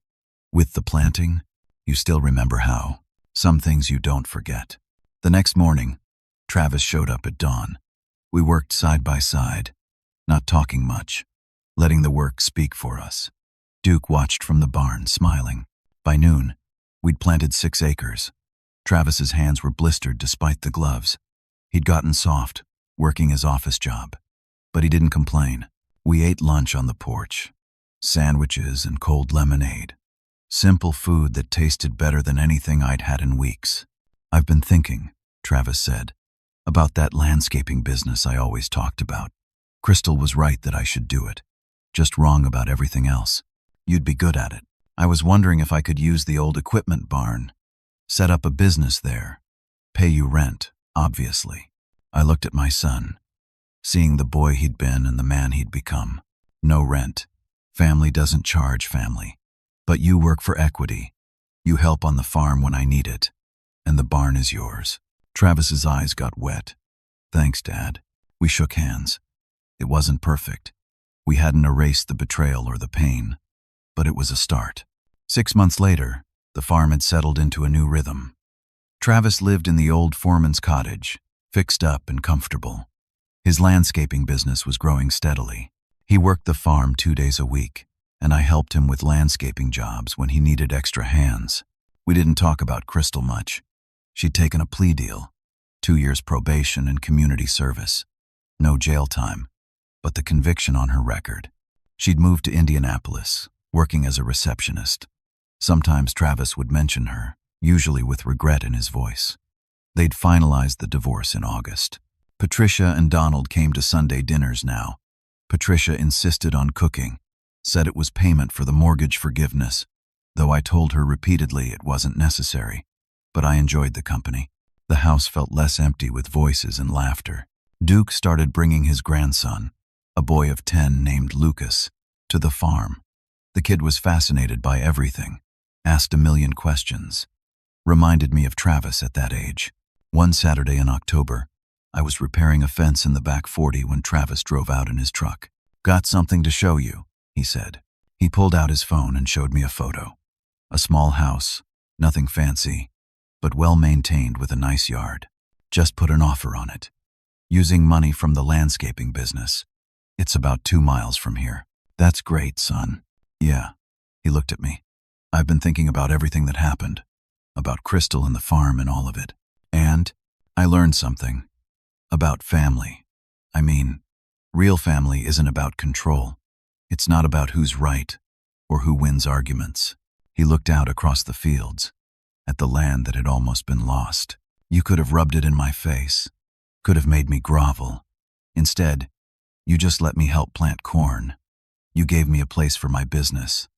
"With the planting? You still remember how. Some things you don't forget." The next morning, Travis showed up at dawn. We worked side by side, not talking much, letting the work speak for us. Duke watched from the barn, smiling. By noon, we'd planted 6 acres. Travis's hands were blistered despite the gloves. He'd gotten soft, working his office job. But he didn't complain. We ate lunch on the porch. Sandwiches and cold lemonade. Simple food that tasted better than anything I'd had in weeks. "I've been thinking," Travis said, "about that landscaping business I always talked about. Crystal was right that I should do it. Just wrong about everything else. You'd be good at it. I was wondering if I could use the old equipment barn. Set up a business there. Pay you rent, obviously." I looked at my son, seeing the boy he'd been and the man he'd become. "No rent. Family doesn't charge family. But you work for equity. You help on the farm when I need it. And the barn is yours." Travis's eyes got wet. "Thanks, Dad." We shook hands. It wasn't perfect. We hadn't erased the betrayal or the pain, but it was a start. 6 months later, the farm had settled into a new rhythm. Travis lived in the old foreman's cottage, fixed up and comfortable. His landscaping business was growing steadily. He worked the farm 2 days a week, and I helped him with landscaping jobs when he needed extra hands. We didn't talk about Crystal much. She'd taken a plea deal, 2 years probation and community service. No jail time, but the conviction on her record. She'd moved to Indianapolis, working as a receptionist. Sometimes Travis would mention her, usually with regret in his voice. They'd finalized the divorce in August. Patricia and Donald came to Sunday dinners now. Patricia insisted on cooking, said it was payment for the mortgage forgiveness, though I told her repeatedly it wasn't necessary. But I enjoyed the company. The house felt less empty with voices and laughter. Duke started bringing his grandson, a boy of 10 named Lucas, to the farm. The kid was fascinated by everything, asked a million questions. Reminded me of Travis at that age. One Saturday in October, I was repairing a fence in the back 40 when Travis drove out in his truck. "Got something to show you," he said. He pulled out his phone and showed me a photo. A small house, nothing fancy, but well-maintained with a nice yard. Just put an offer on it. Using money from the landscaping business. It's about 2 miles from here. "That's great, son." "Yeah." He looked at me. "I've been thinking about everything that happened. About Crystal and the farm and all of it. And I learned something. About family. I mean, real family isn't about control. It's not about who's right or who wins arguments." He looked out across the fields, at the land that had almost been lost. "You could have rubbed it in my face, could have made me grovel. Instead, you just let me help plant corn. You gave me a place for my business.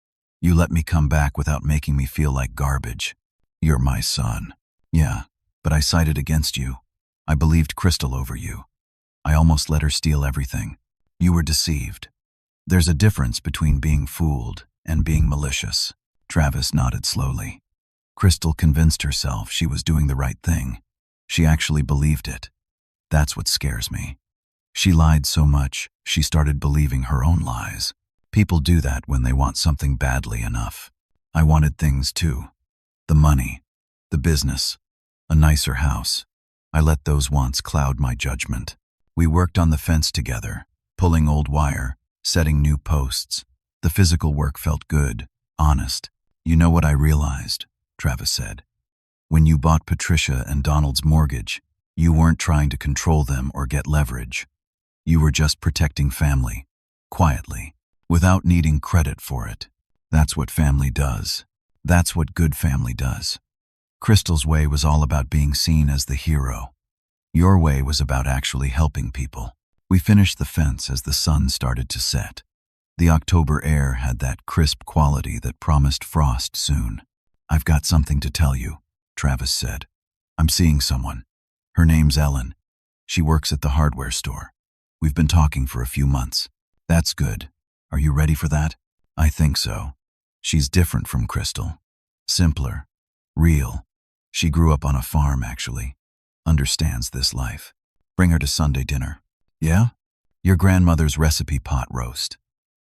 You let me come back without making me feel like garbage. You're my son." "Yeah, but I sided against you. I believed Crystal over you. I almost let her steal everything. You were deceived. There's a difference between being fooled and being malicious." Travis nodded slowly. "Crystal convinced herself she was doing the right thing. She actually believed it. That's what scares me. She lied so much, she started believing her own lies. People do that when they want something badly enough. I wanted things too. The money, the business, a nicer house. I let those wants cloud my judgment. We worked on the fence together, pulling old wire, setting new posts. The physical work felt good, honest. "You know what I realized," Travis said. "When you bought Patricia and Donald's mortgage, you weren't trying to control them or get leverage. You were just protecting family, quietly, without needing credit for it. That's what family does. That's what good family does. Crystal's way was all about being seen as the hero. Your way was about actually helping people." We finished the fence as the sun started to set. The October air had that crisp quality that promised frost soon. "I've got something to tell you," Travis said. "I'm seeing someone. Her name's Ellen. She works at the hardware store. We've been talking for a few months." "That's good. Are you ready for that?" "I think so. She's different from Crystal. Simpler. Real. She grew up on a farm, actually. Understands this life. Bring her to Sunday dinner." "Yeah? Your grandmother's recipe pot roast.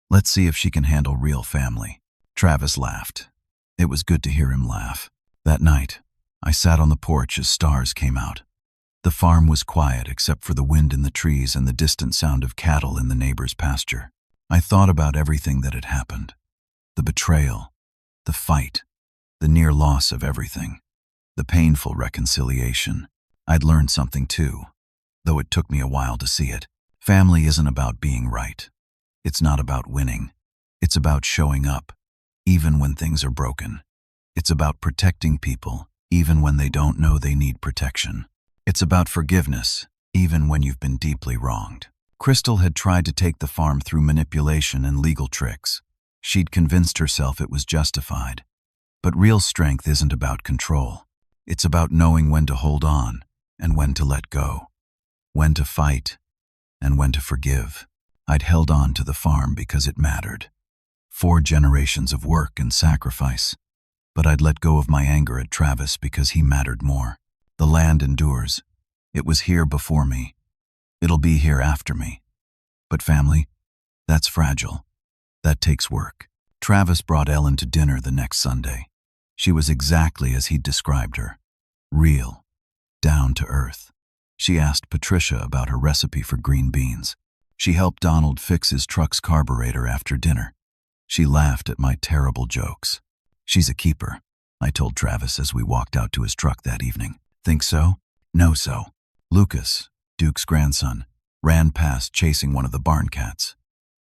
Let's see if she can handle real family." Travis laughed. It was good to hear him laugh. That night, I sat on the porch as stars came out. The farm was quiet except for the wind in the trees and the distant sound of cattle in the neighbor's pasture. I thought about everything that had happened. The betrayal, the fight, the near loss of everything, the painful reconciliation. I'd learned something too, though it took me a while to see it. Family isn't about being right. It's not about winning. It's about showing up, even when things are broken. It's about protecting people, even when they don't know they need protection. It's about forgiveness, even when you've been deeply wronged. Crystal had tried to take the farm through manipulation and legal tricks. She'd convinced herself it was justified. But real strength isn't about control. It's about knowing when to hold on and when to let go, when to fight and when to forgive. I'd held on to the farm because it mattered. 4 generations of work and sacrifice. But I'd let go of my anger at Travis because he mattered more. The land endures. It was here before me. It'll be here after me. But family, that's fragile. That takes work. Travis brought Ellen to dinner the next Sunday. She was exactly as he'd described her. Real. Down to earth. She asked Patricia about her recipe for green beans. She helped Donald fix his truck's carburetor after dinner. She laughed at my terrible jokes. "She's a keeper," I told Travis as we walked out to his truck that evening. "Think so?" "No so." Lucas, Duke's grandson, ran past chasing one of the barn cats.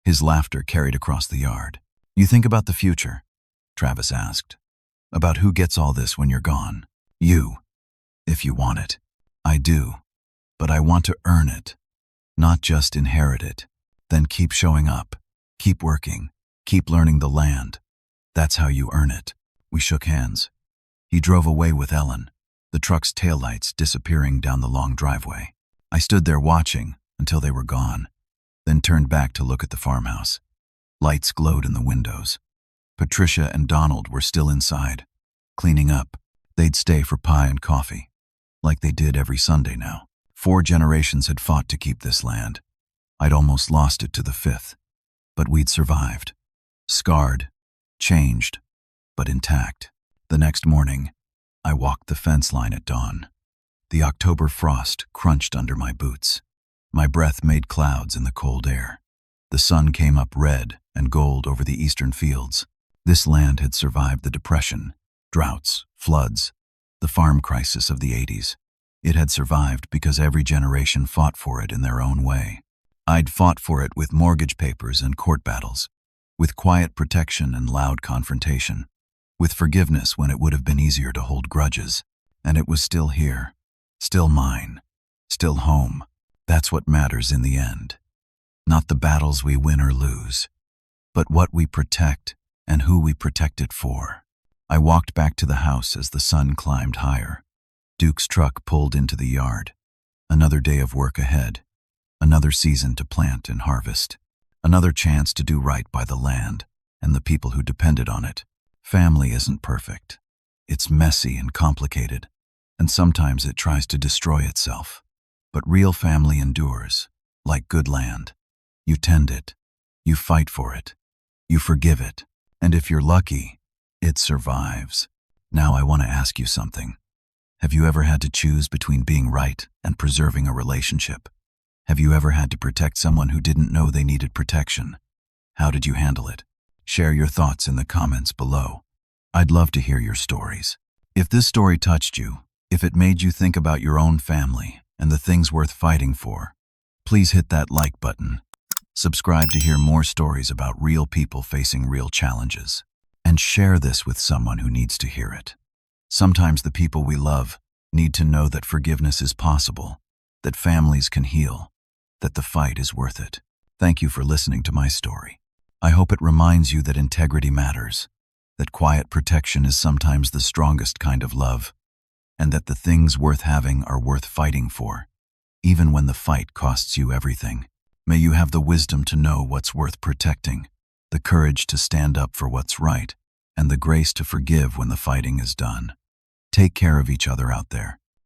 His laughter carried across the yard. "You think about the future?" Travis asked. "About who gets all this when you're gone?" "You, if you want it." "I do, but I want to earn it, not just inherit it." "Then keep showing up, keep working, keep learning the land. That's how you earn it." We shook hands. He drove away with Ellen, the truck's taillights disappearing down the long driveway. I stood there watching until they were gone, then turned back to look at the farmhouse. Lights glowed in the windows. Patricia and Donald were still inside, cleaning up. They'd stay for pie and coffee, like they did every Sunday now. 4 generations had fought to keep this land. I'd almost lost it to the 5th, but we'd survived. Scarred, changed, but intact. The next morning, I walked the fence line at dawn. The October frost crunched under my boots. My breath made clouds in the cold air. The sun came up red and gold over the eastern fields. This land had survived the Depression, droughts, floods, the farm crisis of the 80s. It had survived because every generation fought for it in their own way. I'd fought for it with mortgage papers and court battles, with quiet protection and loud confrontation, with forgiveness when it would have been easier to hold grudges. And it was still here, still mine, still home. That's what matters in the end. Not the battles we win or lose, but what we protect and who we protect it for. I walked back to the house as the sun climbed higher. Duke's truck pulled into the yard. Another day of work ahead. Another season to plant and harvest. Another chance to do right by the land and the people who depended on it. Family isn't perfect. It's messy and complicated, and sometimes it tries to destroy itself. But real family endures, like good land. You tend it. You fight for it. You forgive it. And if you're lucky, it survives. Now I want to ask you something. Have you ever had to choose between being right and preserving a relationship? Have you ever had to protect someone who didn't know they needed protection? How did you handle it? Share your thoughts in the comments below. I'd love to hear your stories. If this story touched you, if it made you think about your own family and the things worth fighting for, please hit that like button. Subscribe to hear more stories about real people facing real challenges. And share this with someone who needs to hear it. Sometimes the people we love need to know that forgiveness is possible, that families can heal, that the fight is worth it. Thank you for listening to my story. I hope it reminds you that integrity matters, that quiet protection is sometimes the strongest kind of love, and that the things worth having are worth fighting for, even when the fight costs you everything. May you have the wisdom to know what's worth protecting, the courage to stand up for what's right, and the grace to forgive when the fighting is done. Take care of each other out there.